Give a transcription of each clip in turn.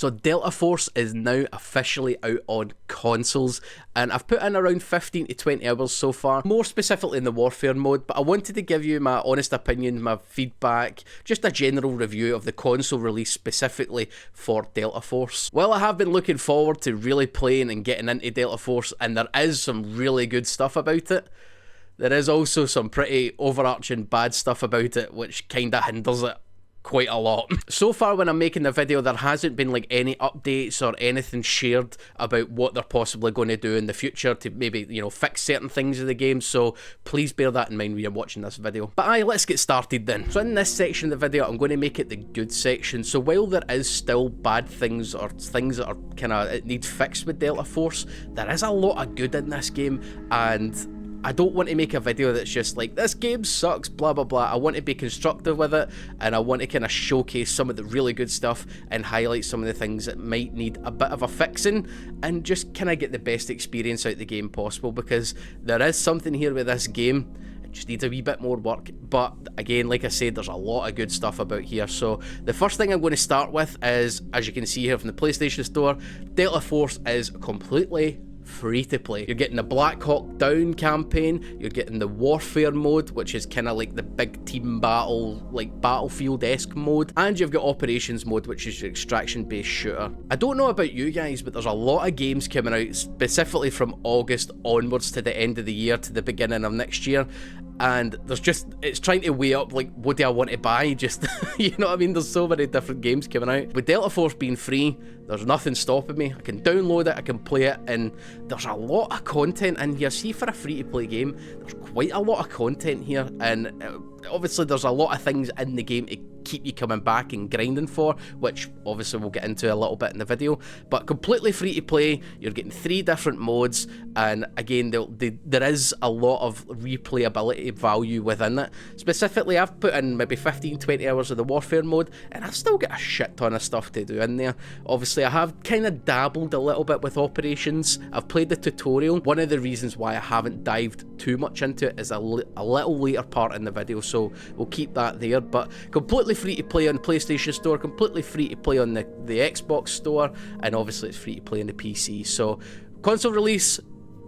So Delta Force is now officially out on consoles, and I've put in around 15 to 20 hours so far, more specifically in the Warfare mode, but I wanted to give you my honest opinion, my feedback, just a general review of the console release specifically for Delta Force. Well, I have been looking forward to really playing and getting into Delta Force, and there is some really good stuff about it. There is also some pretty overarching bad stuff about it, which kinda hinders it quite a lot. So far when I'm making the video, there hasn't been like any updates or anything shared about what they're possibly going to do in the future to maybe, you know, fix certain things in the game, so please bear that in mind when you're watching this video. But aye, let's get started then. So in this section of the video, I'm going to make it the good section. So while there is still bad things or things that are kind of need fixed with Delta Force, there is a lot of good in this game, and I don't want to make a video that's just like, this game sucks, blah blah blah. I want to be constructive with it, and I want to kind of showcase some of the really good stuff and highlight some of the things that might need a bit of a fixing, and just kind of get the best experience out of the game possible, because there is something here with this game. It just needs a wee bit more work, but again, like I said, there's a lot of good stuff about here. So the first thing I'm going to start with is, as you can see here from the PlayStation Store, Delta Force is completely free to play. You're getting the Black Hawk Down campaign, you're getting the Warfare mode, which is kind of like the big team battle, like Battlefield-esque mode, and you've got Operations mode, which is your extraction-based shooter. I don't know about you guys, but there's a lot of games coming out, specifically from August onwards to the end of the year to the beginning of next year, and there's just, it's trying to weigh up, like, what do I want to buy? Just, you know what I mean? There's so many different games coming out. With Delta Force being free, there's nothing stopping me. I can download it, I can play it, and there's a lot of content in here. See, for a free-to-play game, there's quite a lot of content here, and obviously there's a lot of things in the game to keep you coming back and grinding for, which obviously we'll get into a little bit in the video. But completely free to play, you're getting 3 different modes, and again, there is a lot of replayability value within it. Specifically, I've put in maybe 15-20 hours of the Warfare mode, and I've still got a shit ton of stuff to do in there. Obviously, I have kind of dabbled a little bit with Operations. I've played the tutorial. One of the reasons why I haven't dived too much into it is a little later part in the video, so we'll keep that there. But completely free to play on PlayStation Store, completely free to play on the Xbox Store, and obviously it's free to play on the PC. So console release,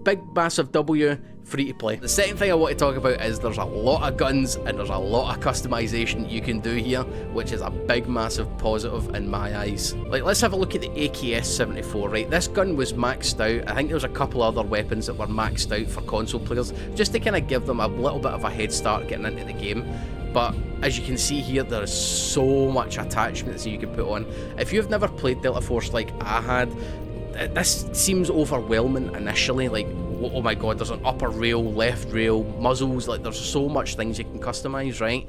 big massive W, free to play. The second thing I want to talk about is there's a lot of guns and there's a lot of customization you can do here, which is a big massive positive in my eyes. Like, let's have a look at the AKS-74, right? This gun was maxed out. I think there was a couple other weapons that were maxed out for console players, just to kind of give them a little bit of a head start getting into the game. But as you can see here, there is so much attachments that you can put on. If you've never played Delta Force like I had, this seems overwhelming initially. Like, oh my god, there's an upper rail, left rail, muzzles, like there's so much things you can customize, right?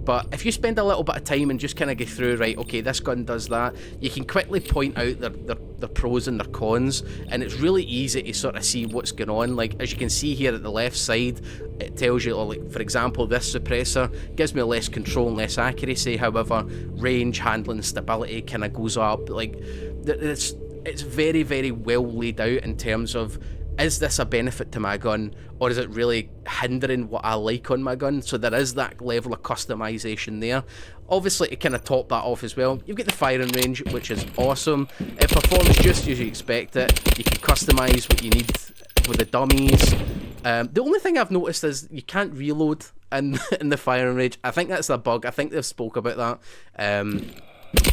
But if you spend a little bit of time and just kind of go through, right, okay, this gun does that, you can quickly point out their pros and their cons, and it's really easy to sort of see what's going on. Like, as you can see here at the left side, it tells you, like, for example, this suppressor gives me less control and less accuracy, however, range, handling, stability kind of goes up. Like, it's very, very well laid out in terms of, is this a benefit to my gun, or is it really hindering what I like on my gun? So there is that level of customization there. Obviously, to kind of top that off as well, you've got the firing range, which is awesome. It performs just as you expect it. You can customize what you need with the dummies. The only thing I've noticed is you can't reload in the firing range. I think that's a bug. I think they've spoke about that.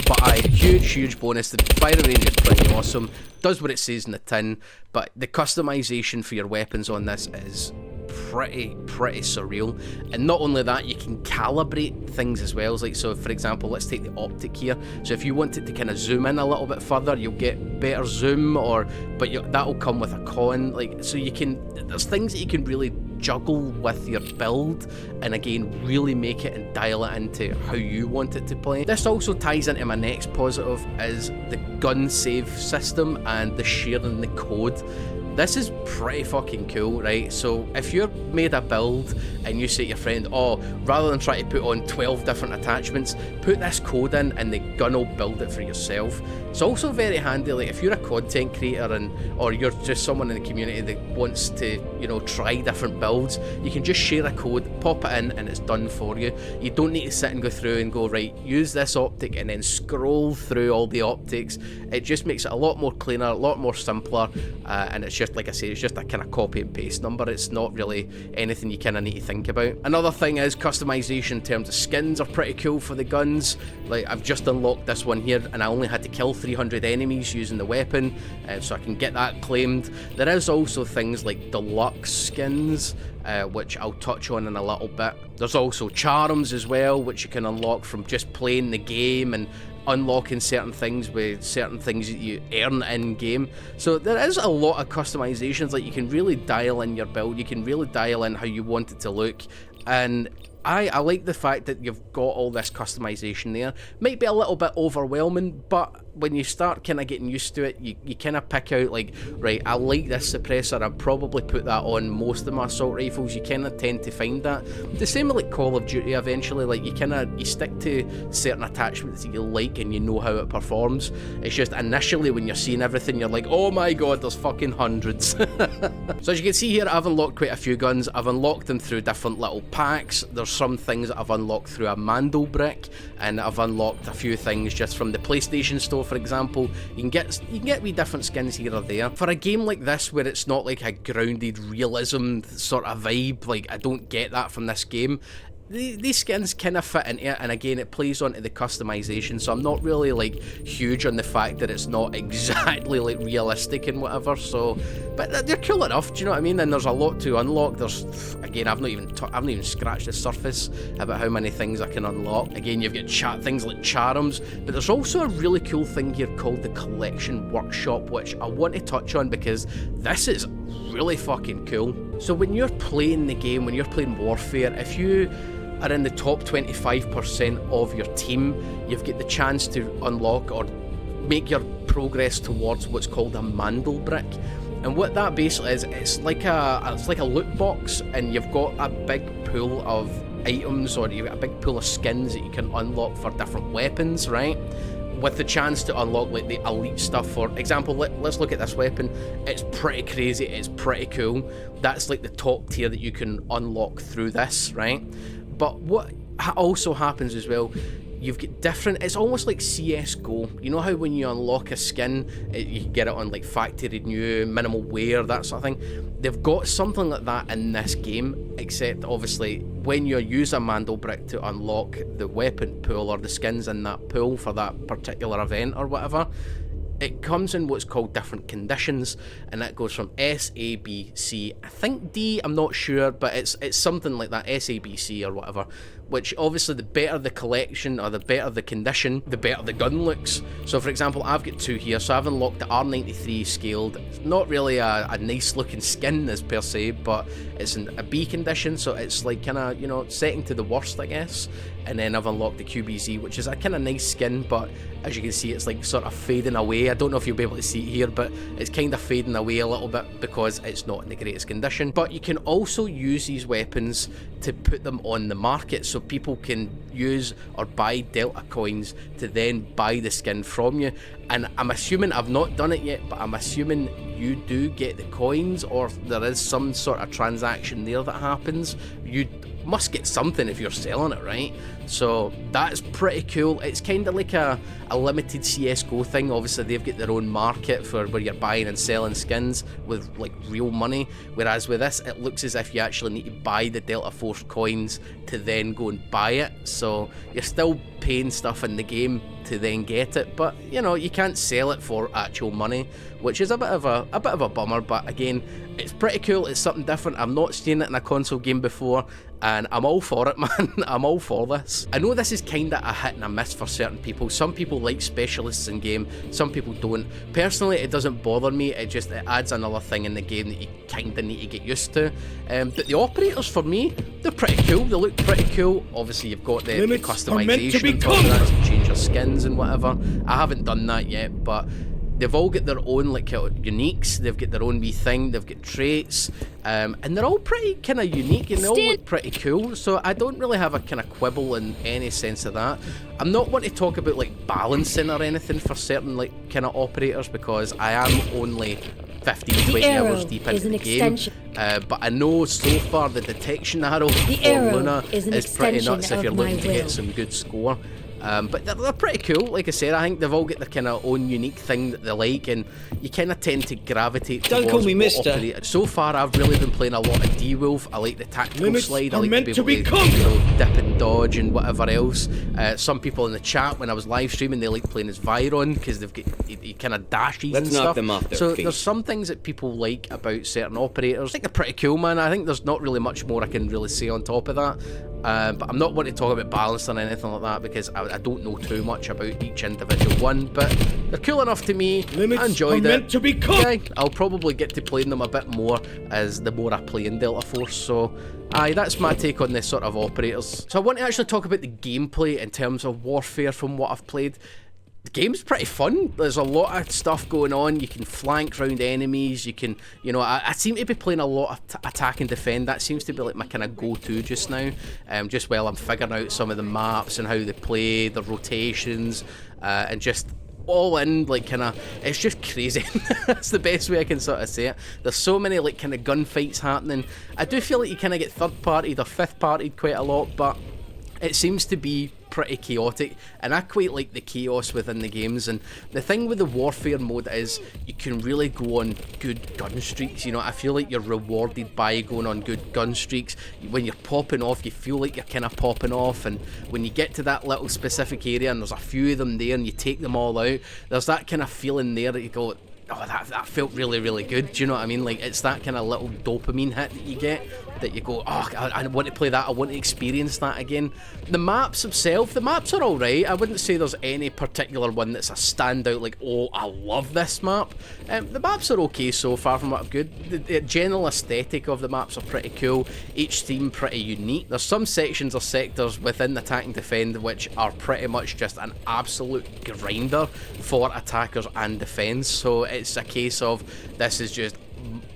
But aye, huge bonus. The firing range is pretty awesome, does what it says in the tin, but the customization for your weapons on this is pretty surreal. And not only that, you can calibrate things as well. Like, so for example, let's take the optic here. So if you want it to kind of zoom in a little bit further, you'll get better zoom, but that'll come with a con. Like, so there's things that you can really juggle with your build, and again, really make it and dial it into how you want it to play. This also ties into my next positive, is the gun save system and the sharing the code. This is pretty fucking cool, right? So if you're made a build and you say to your friend, oh, rather than try to put on 12 different attachments, put this code in and the gun will build it for yourself. It's also very handy, like if you're a content creator or you're just someone in the community that wants to, you know, try different builds, you can just share a code, pop it in, and it's done for you. You don't need to sit and go through and go, right, use this optic and then scroll through all the optics. It just makes it a lot more cleaner, a lot more simpler, and it's just, like I say, it's just a kind of copy and paste number. It's not really anything you kind of need to think about. Another thing is customization in terms of skins are pretty cool for the guns. Like I've just unlocked this one here and I only had to kill 300 enemies using the weapon, so I can get that claimed. There is also things like deluxe skins, which I'll touch on in a little bit. There's also charms as well, which you can unlock from just playing the game and unlocking certain things with certain things that you earn in game. So there is a lot of customizations. Like you can really dial in your build, you can really dial in how you want it to look, and I like the fact that you've got all this customization there. Might be a little bit overwhelming, but when you start kind of getting used to it, you kind of pick out, like, right, I like this suppressor, I'll probably put that on most of my assault rifles. You kind of tend to find that. The same with like Call of Duty eventually, like you stick to certain attachments that you like and you know how it performs. It's just initially when you're seeing everything, you're like, oh my god, there's fucking hundreds. So as you can see here, I've unlocked quite a few guns. I've unlocked them through different little packs. There's some things that I've unlocked through a Mando brick, and I've unlocked a few things just from the PlayStation Store, for example. You can get wee different skins here or there. For a game like this, where it's not like a grounded realism sort of vibe, like I don't get that from this game. These skins kind of fit into it, and again it plays onto the customization, so I'm not really like huge on the fact that it's not exactly like realistic and whatever. So, but they're cool enough, do you know what I mean? And there's a lot to unlock. There's, again, I've not even scratched the surface about how many things I can unlock. Again, you've got things like charms, but there's also a really cool thing here called the Collection Workshop, which I want to touch on because this is really fucking cool. So when you're playing the game, when you're playing Warfare, if you are in the top 25% of your team, you've got the chance to unlock or make your progress towards what's called a Mando brick. And what that basically is, it's like a loot box, and you've got a big pool of items, or you've got a big pool of skins that you can unlock for different weapons, right? With the chance to unlock like the elite stuff. For example, let's look at this weapon. It's pretty crazy, it's pretty cool. That's like the top tier that you can unlock through this, right? But what also happens as well, you've got different, it's almost like CSGO. You know how when you unlock a skin, you can get it on like factory new, minimal wear, that sort of thing? They've got something like that in this game, except obviously when you use a Mando brick to unlock the weapon pool or the skins in that pool for that particular event or whatever, it comes in what's called different conditions, and that goes from S, A, B, C, I think D, I'm not sure, but it's something like that, S, A, B, C or whatever, which obviously the better the collection or the better the condition, the better the gun looks. So for example, I've got two here, so I've unlocked the R93 scaled. It's not really a nice looking skin as per se, but it's in a B condition, so it's like kind of, you know, setting to the worst, I guess. And then I've unlocked the QBZ, which is a kind of nice skin, but as you can see, it's like sort of fading away. I don't know if you'll be able to see it here, but it's kind of fading away a little bit because it's not in the greatest condition. But you can also use these weapons to put them on the market, so people can use or buy Delta coins to then buy the skin from you. And I'm assuming, I've not done it yet, but I'm assuming you do get the coins, or there is some sort of transaction there that happens. You must get something if you're selling it, right? So that's pretty cool. It's kind of like a limited CSGO thing. Obviously they've got their own market for where you're buying and selling skins with like real money, whereas with this it looks as if you actually need to buy the Delta Force coins to then go and buy it. So you're still paying stuff in the game to then get it, but you know, you can't sell it for actual money, which is a bit of a bummer. But again, it's pretty cool. It's something different. I've not seen it in a console game before, and I'm all for it, man. I'm all for this. I know this is kind of a hit and a miss for certain people. Some people like specialists in game, some people don't. Personally, it doesn't bother me. It adds another thing in the game that you kind of need to get used to. But the operators, for me, they're pretty cool. They look pretty cool. Obviously, you've got the customization, to change your skins and whatever. I haven't done that yet, but They've all got their own like uniques, they've got their own wee thing, they've got traits, and they're all pretty kind of unique and they all look pretty cool, so I don't really have a kind of quibble in any sense of that. I'm not one to talk about like balancing or anything for certain like kind of operators, because I am only 15-20 hours deep into the game, but I know so far the detection arrow for Luna is pretty nuts if you're looking to get some good score. But they're pretty cool. Like I said, I think they've all got their kind of own unique thing that they like, and you kind of tend to gravitate towards. Don't call me mister. So far, I've really been playing a lot of D-Wolf. I like the tactical slide. I like to be able to dip and dodge and whatever else. Some people in the chat when I was live streaming, they like playing as Viron because they've got he kind of dashes and stuff. Them off their so feet. There's some things that people like about certain operators. I think they're pretty cool, man. I think there's not really much more I can really say on top of that. But I'm not wanting to talk about balance or anything like that, because I don't know too much about each individual one, but they're cool enough to me. I enjoyed it. Yeah, I'll probably get to playing them a bit more as the more I play in Delta Force, so aye, that's my take on this sort of operators. So I want to actually talk about the gameplay in terms of Warfare from what I've played. The game's pretty fun. There's a lot of stuff going on. You can flank round enemies. You can, you know, I seem to be playing a lot of attack and defend. That seems to be like my kind of go-to just now. Just while I'm figuring out some of the maps and how they play, the rotations, and just all in, like, kind of, it's just crazy. That's the best way I can sort of say it. There's so many like kind of gunfights happening. I do feel like you kind of get third-partied or fifth-partied quite a lot, but it seems to be pretty chaotic, and I quite like the chaos within the games. And the thing with the Warfare mode is you can really go on good gun streaks. You know, I feel like you're rewarded by going on good gun streaks. When you're popping off, you feel like you're kind of popping off, and when you get to that little specific area and there's a few of them there and you take them all out, there's that kind of feeling there that you go, oh, that felt really, really good. Do you know what I mean? Like, it's that kind of little dopamine hit that you get, that you go, oh, I want to play that, I want to experience that again. The maps themselves, the maps are alright. I wouldn't say there's any particular one that's a standout, like, oh, I love this map. The maps are okay so far from what I'm good. The general aesthetic of the maps are pretty cool. Each theme pretty unique. There's some sections or sectors within Attack and Defend which are pretty much just an absolute grinder for attackers and defense. So it's a case of this is just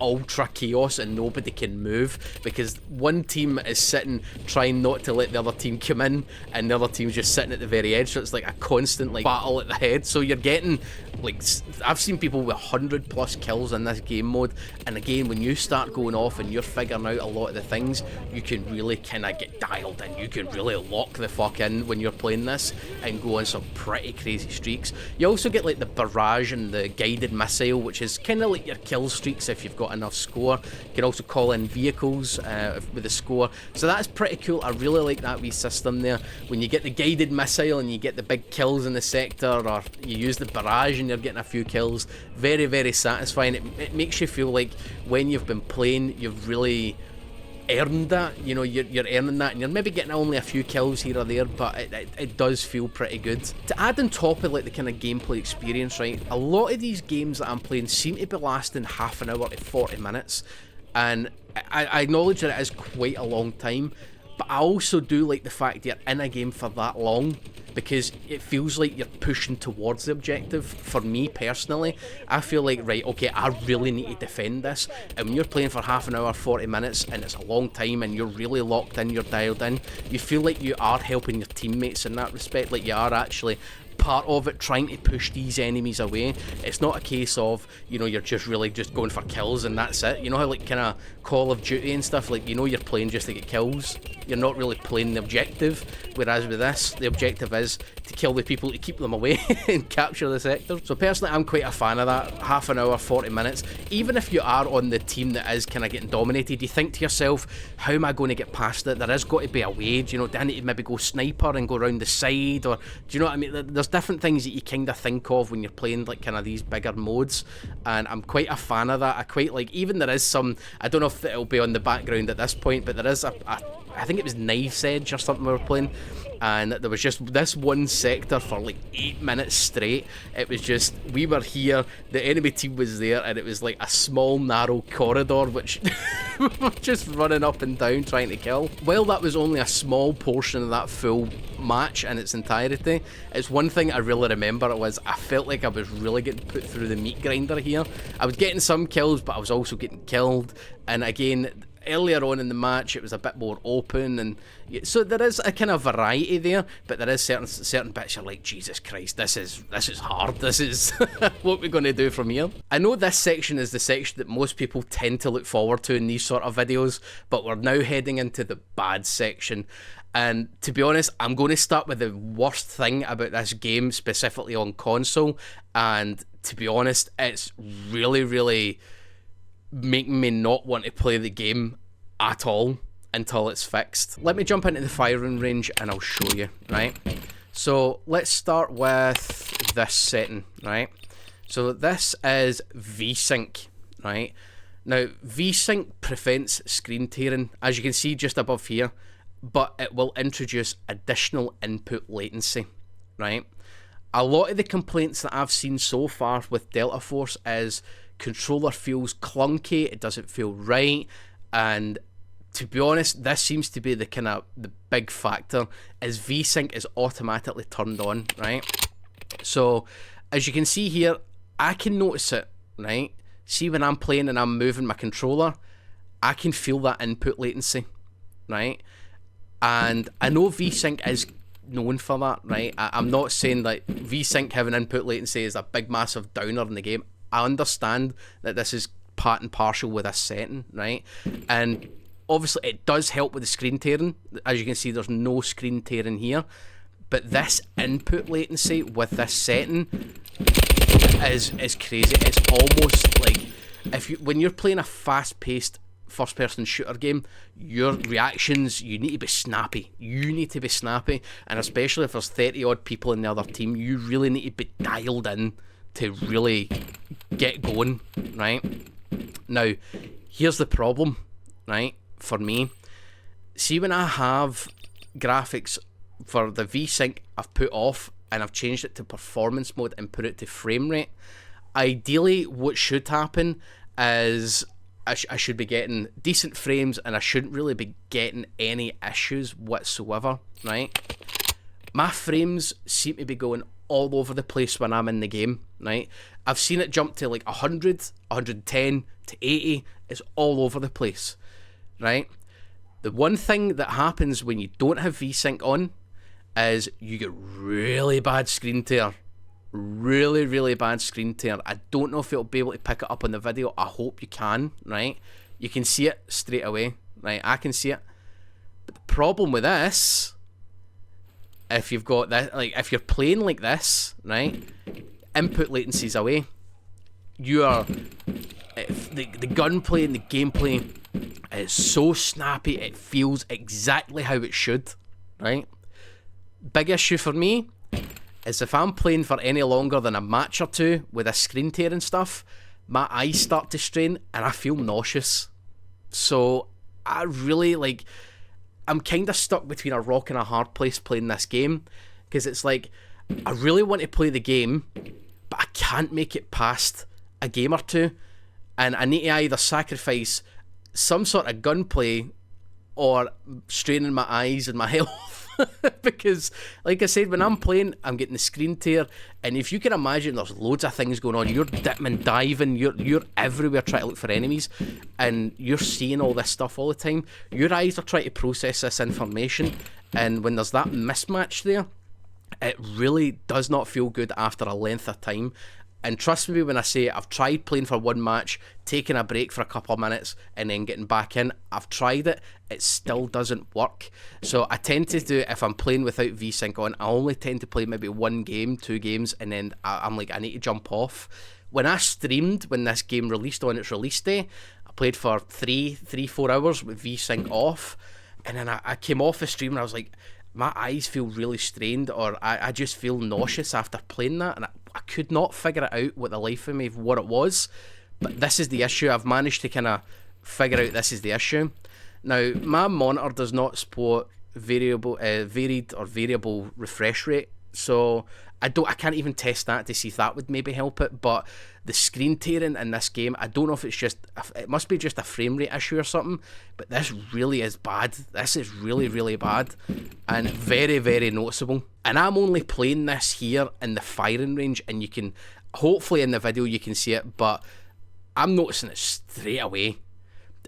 ultra chaos and nobody can move, because one team is sitting trying not to let the other team come in and the other team's just sitting at the very edge, so it's like a constant like battle at the head. So you're getting, like, I've seen people with 100+ kills in this game mode, and again, when you start going off and you're figuring out a lot of the things, you can really kind of get dialed in. You can really lock the fuck in when you're playing this and go on some pretty crazy streaks. You also get like the barrage and the guided missile, which is kind of like your kill streaks if you've got enough score. You can also call in vehicles with the score, so that's pretty cool. I really like that wee system there. When you get the guided missile and you get the big kills in the sector, or you use the barrage and you're getting a few kills, very, very satisfying. It makes you feel like when you've been playing, you've really earned that. You know, you're earning that, and you're maybe getting only a few kills here or there, but it does feel pretty good. To add on top of like the kind of gameplay experience, right, a lot of these games that I'm playing seem to be lasting half an hour to 40 minutes, and I acknowledge that it is quite a long time, but I also do like the fact you're in a game for that long, because it feels like you're pushing towards the objective. For me personally, I feel like, right, okay, I really need to defend this, and when you're playing for half an hour, 40 minutes, and it's a long time, and you're really locked in, you're dialed in, you feel like you are helping your teammates in that respect, like you are actually part of it, trying to push these enemies away. It's not a case of, you know, you're just really just going for kills and that's it. You know how like kind of Call of Duty and stuff, like, you know, you're playing just to get kills, you're not really playing the objective, whereas with this, the objective is to kill the people, to keep them away and capture the sector. So personally, I'm quite a fan of that. Half an hour, 40 minutes, even if you are on the team that is kind of getting dominated, you think to yourself, how am I going to get past it? There is got to be a way. Do you know, do I need to maybe go sniper and go around the side, or do you know what I mean? There's different things that you kind of think of when you're playing like kind of these bigger modes, and I'm quite a fan of that. I quite like, even there is some, I don't know if it'll be on the background at this point, but there is I think it was Knife's Edge or something we were playing, and there was just this one sector for like 8 minutes straight. It was just, we were here, the enemy team was there, and it was like a small narrow corridor which just running up and down trying to kill. While that was only a small portion of that full match in its entirety, it's one thing I really remember. It was I felt like I was really getting put through the meat grinder here. I was getting some kills, but I was also getting killed. And again, earlier on in the match, it was a bit more open, and so there is a kind of variety there. But there is certain bits you're like, Jesus Christ, this is hard. This is what we're going to do from here. I know this section is the section that most people tend to look forward to in these sort of videos, but we're now heading into the bad section. And to be honest, I'm going to start with the worst thing about this game, specifically on console. And to be honest, it's really making me not want to play the game at all until it's fixed. Let me jump into the firing range and I'll show you, right? So let's start with this setting, right? So this is VSync, right? Now, VSync prevents screen tearing, as you can see just above here, but it will introduce additional input latency, right? A lot of the complaints that I've seen so far with Delta Force is controller feels clunky, it doesn't feel right, and to be honest, this seems to be the big factor, is VSync is automatically turned on, right? So as you can see here, I can notice it, right? See, when I'm playing and I'm moving my controller, I can feel that input latency, right? And I know VSync is known for that, right? I'm not saying that VSync having input latency is a big massive downer in the game. I understand that this is part and parcel with this setting, right? And obviously it does help with the screen tearing. As you can see, there's no screen tearing here. But this input latency with this setting is crazy. It's almost like when you're playing a fast-paced first-person shooter game, your reactions, you need to be snappy. You need to be snappy, and especially if there's 30-odd people in the other team, you really need to be dialed in to really get going, right? Now, here's the problem, right, for me. See, when I have graphics for the VSync I've put off and I've changed it to performance mode and put it to frame rate, ideally what should happen is I should be getting decent frames and I shouldn't really be getting any issues whatsoever, right? My frames seem to be going all over the place when I'm in the game, right? I've seen it jump to like 100, 110 to 80. It's all over the place, right? The one thing that happens when you don't have VSync on is you get really bad screen tear. Really bad screen tear. I don't know if it'll be able to pick it up on the video. I hope you can, right? You can see it straight away, right? I can see it. But the problem with this, if you've got that, like if you're playing like this, right, input latency's away. You are the gunplay and the gameplay is so snappy, it feels exactly how it should, right? Big issue for me is if I'm playing for any longer than a match or two with a screen tear and stuff, my eyes start to strain and I feel nauseous. So I really I'm kind of stuck between a rock and a hard place playing this game, because it's like I really want to play the game, but I can't make it past a game or two, and I need to either sacrifice some sort of gunplay or straining my eyes and my health. Because like I said, when I'm playing, I'm getting the screen tear, and if you can imagine, there's loads of things going on. You're dipping and diving, you're everywhere trying to look for enemies, and you're seeing all this stuff all the time. Your eyes are trying to process this information, and when there's that mismatch there, it really does not feel good after a length of time. And trust me when I say I've tried playing for one match, taking a break for a couple of minutes, and then getting back in. I've tried it, it still doesn't work. So I tend to do, if I'm playing without VSync on, I only tend to play maybe one game, two games, and then I'm like, I need to jump off. When I streamed, when this game released on its release day, I played for 4 hours with VSync off, and then I came off the stream and I was like, my eyes feel really strained, or I just feel nauseous after playing that, and I could not figure it out with the life of me what it was. But this is the issue. I've managed to kind of figure out this is the issue. Now, my monitor does not support varied or variable refresh rate So I can't even test that to see if that would maybe help it, but the screen tearing in this game, I don't know if it must be just a frame rate issue or something, but this really is bad. This is really, really bad, and very, very noticeable. And I'm only playing this here in the firing range, and you can, hopefully in the video you can see it, but I'm noticing it straight away.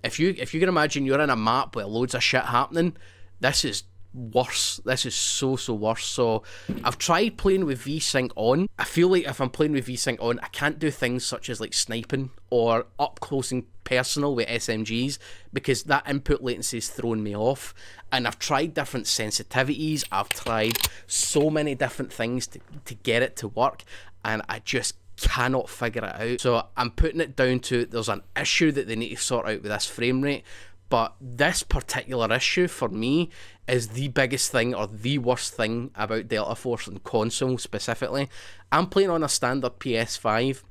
If you can imagine you're in a map with loads of shit happening, this is worse. This is so worse. So I've tried playing with VSync on. I feel like if I'm playing with VSync on, I can't do things such as like sniping or up close and personal with SMGs, because that input latency is throwing me off. And I've tried different sensitivities, I've tried so many different things to get it to work, and I just cannot figure it out. So I'm putting it down to there's an issue that they need to sort out with this frame rate. But this particular issue for me is the biggest thing, or the worst thing about Delta Force and console specifically. I'm playing on a standard PS5.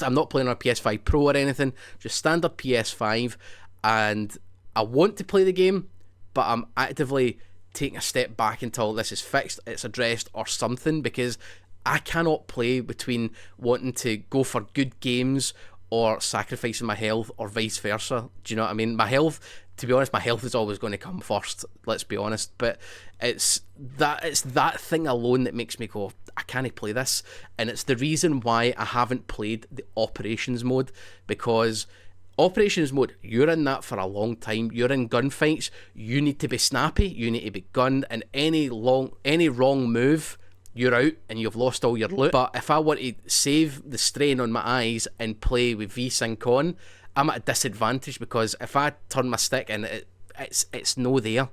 I'm not playing on a PS5 Pro or anything, just standard PS5, and I want to play the game, but I'm actively taking a step back until this is fixed, it's addressed or something, because I cannot play between wanting to go for good games or sacrificing my health, or vice versa. Do you know what I mean? My health, to be honest, my health is always going to come first, let's be honest, but it's that thing alone that makes me go, I can't play this. And it's the reason why I haven't played the operations mode, because operations mode, you're in that for a long time, you're in gunfights, you need to be snappy, you need to be gunned, and any wrong move, you're out and you've lost all your loot. But if I want to save the strain on my eyes and play with VSync on, I'm at a disadvantage, because if I turn my stick and it's no there,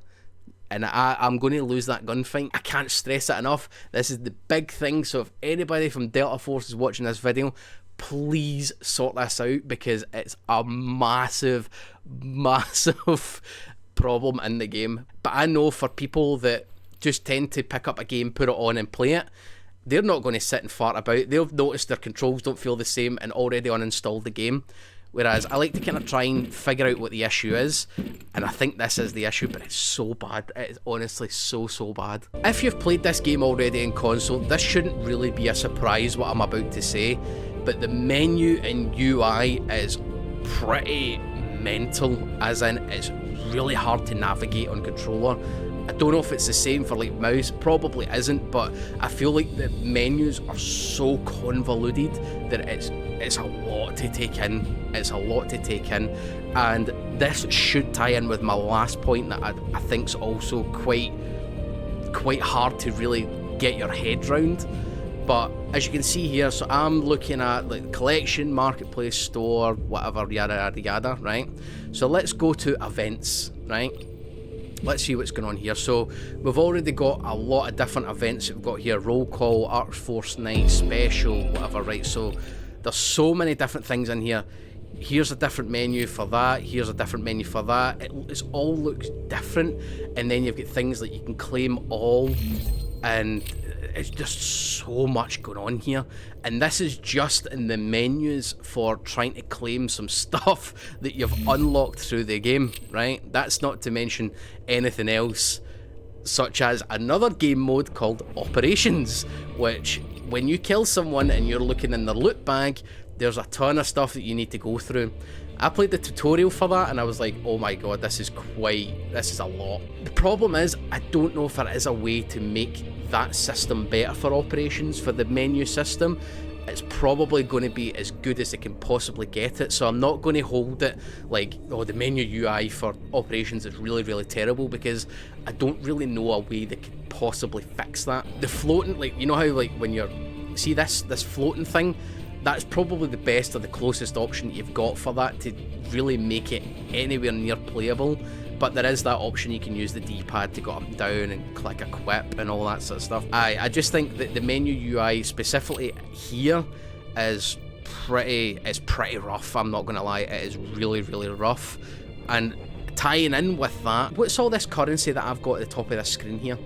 and I'm going to lose that gunfight. I can't stress it enough. This is the big thing. So if anybody from Delta Force is watching this video, please sort this out, because it's a massive problem in the game. But I know for people that just tend to pick up a game, put it on and play it, they're not going to sit and fart about. They'll notice their controls don't feel the same and already uninstalled the game. Whereas I like to kind of try and figure out what the issue is, and I think this is the issue, but it's so bad. It is honestly so bad. If you've played this game already in console, this shouldn't really be a surprise what I'm about to say, but the menu and UI is pretty mental, as in it's really hard to navigate on controller. I don't know if it's the same for like mouse, probably isn't, but I feel like the menus are so convoluted that it's a lot to take in. It's a lot to take in, and this should tie in with my last point that I think's also quite hard to really get your head round. But as you can see here, so I'm looking at like collection, marketplace, store, whatever, yada yada, right? So let's go to events, right? Let's see what's going on here. So we've already got a lot of different events that we've got here. Roll call, Arc Force Night, special, whatever, right? So there's so many different things in here. Here's a different menu for that. Here's a different menu for that. It all looks different. And then you've got things like you can claim all, and it's just so much going on here. And this is just in the menus for trying to claim some stuff that you've unlocked through the game, right? That's not to mention anything else, such as another game mode called Operations, which when you kill someone and you're looking in their loot bag, there's a ton of stuff that you need to go through. I played the tutorial for that and I was like, oh my god, this is a lot. The problem is, I don't know if there is a way to make that system better for Operations, for the menu system. It's probably going to be as good as it can possibly get it, so I'm not going to hold it like, oh, the menu UI for Operations is really terrible, because I don't really know a way that could possibly fix that. The floating, like, you know how like when you're, see this floating thing, that's probably the best or the closest option that you've got for that to really make it anywhere near playable. But there is that option, you can use the D-pad to go up and down and click equip and all that sort of stuff. I just think that the menu UI specifically here is pretty rough, I'm not gonna lie. It is really rough. And tying in with that, what's all this currency that I've got at the top of this screen here?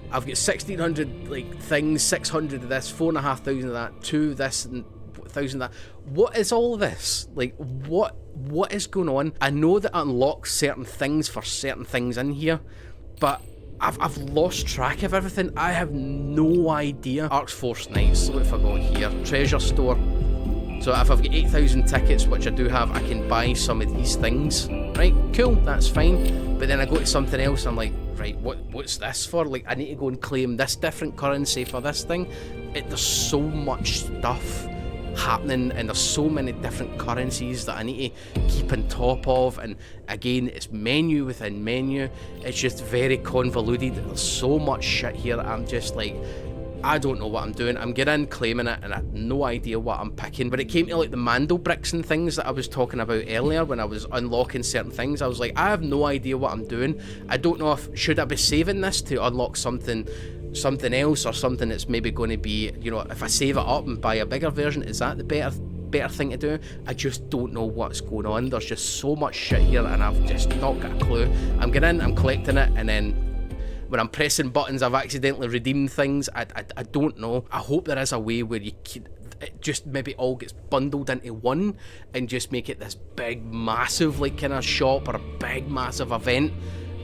I've got 1,600 like things, 600 of this, 4,500 of that, 2 this and 1,000 of that. What is all this? Like, what is going on? I know that it unlocks certain things for certain things in here, but I've lost track of everything. I have no idea. Arcs Force Knights, what have I got here? Treasure Store. So if I've got 8,000 tickets, which I do have, I can buy some of these things. Right, cool, that's fine. But then I go to something else, I'm like, right, what's this for? Like, I need to go and claim this different currency for this thing. There's so much stuff happening, and there's so many different currencies that I need to keep on top of, and again, it's menu within menu. It's just very convoluted. There's so much shit here that I'm just like, I don't know what I'm doing. I'm getting in, claiming it, and I have no idea what I'm picking. But it came to like the Mando bricks and things that I was talking about earlier when I was unlocking certain things. I was like, I have no idea what I'm doing. I don't know if, should I be saving this to unlock something else, or something that's maybe going to be, you know, if I save it up and buy a bigger version, is that the better thing to do? I just don't know what's going on. There's just so much shit here, and I've just not got a clue. I'm getting in, I'm collecting it, and then when I'm pressing buttons, I've accidentally redeemed things. I don't know. I hope there is a way where you can, it just maybe all gets bundled into one and just make it this big, massive, like, kind of shop, or a big, massive event,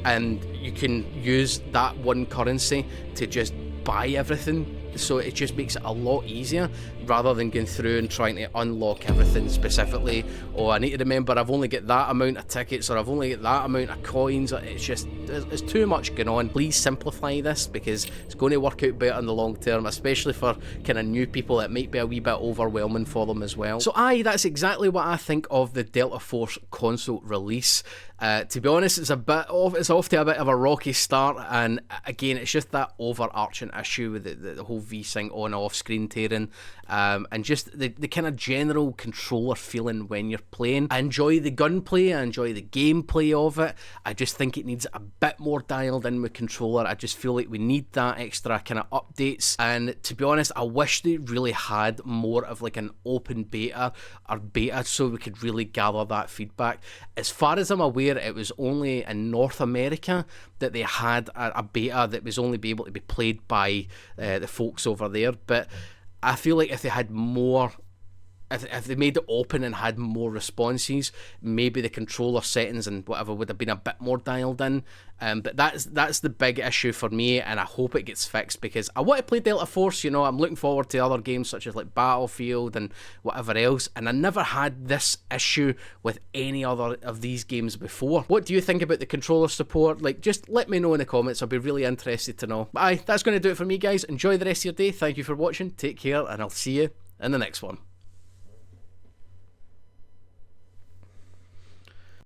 and you can use that one currency to just buy everything. So it just makes it a lot easier, rather than going through and trying to unlock everything specifically. Oh, I need to remember I've only got that amount of tickets, or I've only got that amount of coins. It's just, there's too much going on. Please simplify this, because it's going to work out better in the long term, especially for kind of new people. It might be a wee bit overwhelming for them as well. So that's exactly what I think of the Delta Force console release. To be honest, it's off to a bit of a rocky start, and again, it's just that overarching issue with the whole V-Sync on-off screen tearing, and just the kind of general controller feeling when you're playing. I enjoy the gunplay, I enjoy the gameplay of it. I just think it needs a bit more dialed in with controller. I just feel like we need that extra kind of updates, and to be honest, I wish they really had more of like an open beta or beta, so we could really gather that feedback. As far as I'm aware, it was only in North America that they had a beta that was only be able to be played by the folks over there. But I feel like if they had more, if they made it open and had more responses, maybe the controller settings and whatever would have been a bit more dialed in. But that's the big issue for me, and I hope it gets fixed, because I want to play Delta Force. You know, I'm looking forward to other games such as like Battlefield and whatever else, and I never had this issue with any other of these games before. What do you think about the controller support? Like, just let me know in the comments. I'll be really interested to know. But that's going to do it for me, guys. Enjoy the rest of your day. Thank you for watching. Take care, and I'll see you in the next one.